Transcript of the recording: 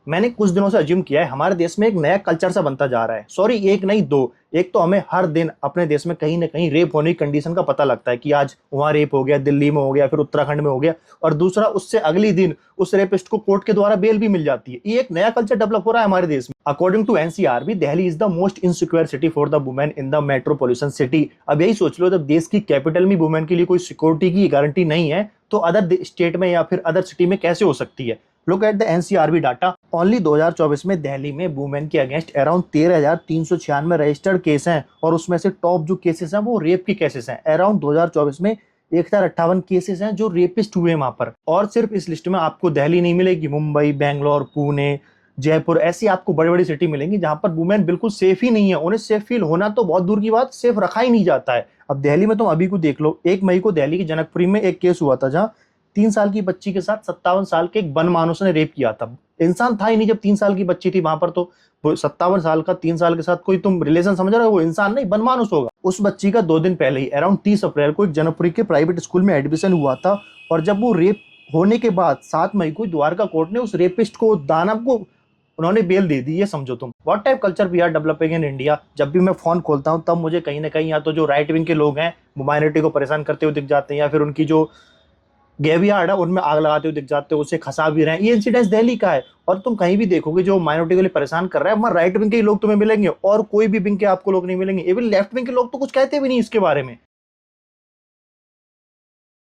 मैंने कुछ दिनों से अज्यूम किया है हमारे देश में एक नया कल्चर सा बनता जा रहा है। सॉरी, एक नहीं दो। एक तो हमें हर दिन अपने देश में कहीं ना कहीं रेप होने की कंडीशन का पता लगता है कि आज वहां रेप हो गया, दिल्ली में हो गया, फिर उत्तराखंड में हो गया। और दूसरा, उससे अगली दिन उस रेपिस्ट को कोर्ट के द्वारा बेल भी मिल जाती है। ये एक नया कल्चर डेवलप हो रहा है हमारे देश में। According to NCRB, Delhi is the most insecure city for the women in the metropolitan city. अब यही सोच लो, जब देश की कैपिटल में वुमेन के लिए कोई सिक्योरिटी की गारंटी नहीं है, तो अदर स्टेट में या फिर अदर सिटी में कैसे हो सकती है। Look at the NCRB data. Only 2024 में दिल्ली में वुमेन के अगेंस्ट अराउंड 13,396 रजिस्टर्ड केस हैं, और उसमें से टॉप जो केसेस हैं वो रेप के केसेस हैं। अराउंड 2024 में 1,058 केसेस हैं जो रेपिस्ट हुए वहां पर। और सिर्फ इस लिस्ट में आपको दिल्ली नहीं मिलेगी, मुंबई, बेंगलोर, पुणे, जयपुर, ऐसी आपको बड़ी बड़ी सिटी मिलेंगी जहां पर वुमेन बिल्कुल सेफ ही नहीं है। उन्हें सेफ फील होना तो बहुत दूर की बात, सेफ रखा ही नहीं जाता है। अब दिल्ली में तुम अभी को देख लो, 1 मई को दिल्ली की जनकपुरी में एक केस हुआ था जहां 3 साल की बच्ची के साथ 57 साल के एक वन मानुस ने रेप किया था। इंसान था ही नहीं जब 3 साल की बच्ची थी वहां पर, तो 57 साल का 3 साल के साथ कोई तुम रिलेशन समझ रहे हो? वो इंसान नहीं, वन मानुस होगा। उस बच्ची का 2 दिन पहले ही अराउंड 30 अप्रैल को एक जनकपुरी के प्राइवेट स्कूल में एडमिशन हुआ था। और जब वो रेप होने के बाद 7 मई को द्वारका कोर्ट ने उस रेपिस्ट को, दानव को, उन्होंने बेल दे दी। ये समझो तुम what type culture we are developing in India. जब भी मैं फोन खोलता हूँ तब मुझे कहीं ना कहीं या तो जो राइट विंग के लोग हैं वो माइनॉरिटी को परेशान करते हुए दिख जाते हैं, या फिर उनकी जो गेवियार्ड है उनमें आग लगाते हुए दिख जाते हो, उसे खसा भी रहे हैं। ये इंसिडेंस दिल्ली का है। और तुम कहीं भी देखोगे जो माइनॉरिटी के लिए परेशान कर रहा है, वहां राइट विंग के ही लोग तुम्हें मिलेंगे, और कोई भी विंग के आपको लोग नहीं मिलेंगे। इवन लेफ्ट विंग के लोग तो कुछ कहते भी नहीं इसके बारे में।